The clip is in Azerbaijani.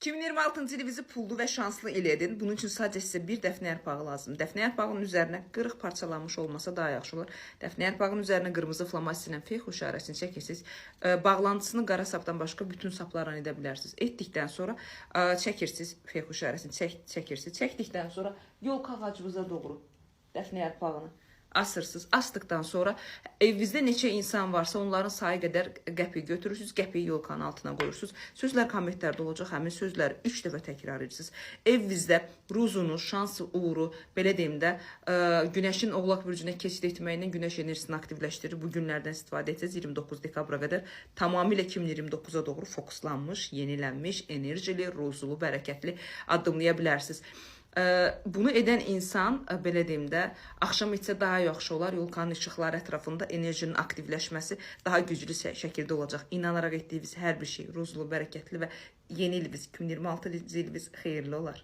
2026-cı ilinizi pullu və şanslı il edin. Bunun üçün sadəcə sizə bir dəfnə yarpağı lazımdır. Dəfnə yarpağının üzərinə qırıq parçalanmış olmasa daha yaxşı olur. Dəfnə yarpağının üzərinə qırmızı flomasterlə feyx işarəsini çəkirsiniz. Bağlantısını qara sapdan başqa bütün saplarla edə bilərsiniz. Etdikdən sonra çəkirsiniz feyx işarəsini, çəkirsiniz. Çəkdikdən sonra yolka ağacınıza doğru dəfnə yarpağını asırsınız. Asdıqdan sonra evinizdə neçə insan varsa onların sayı qədər qəpik götürürsünüz. Qəpiyi yolkanın altına qoyursunuz. Sözlər kommentlərdə olacaq. Həmin sözləri 3 dəfə təkrar edirsiniz. Evinizdə ruzunu, şansı, uğuru, belə deyim də, günəşin Oğlaq bürcünə keçid etməyindən günəş enerjisini aktivləşdirir. Bu günlərdən istifadə etsiniz. 29 dekabra qədər tamamilə 2029-a doğru fokuslanmış, yenilənmiş, enerjili, ruzulu, bərəkətli addımlaya bilərsiniz. Bunu edən insan, belə deyim də, axşam etsə daha yaxşı olar. Yolkanın işıqları ətrafında enerjinin aktivləşməsi daha güclü şəkildə olacaq. İnanaraq etdiyiniz hər bir şey ruzlu, bərəkətli və yeni iliniz, 2026 iliniz xeyirli olar.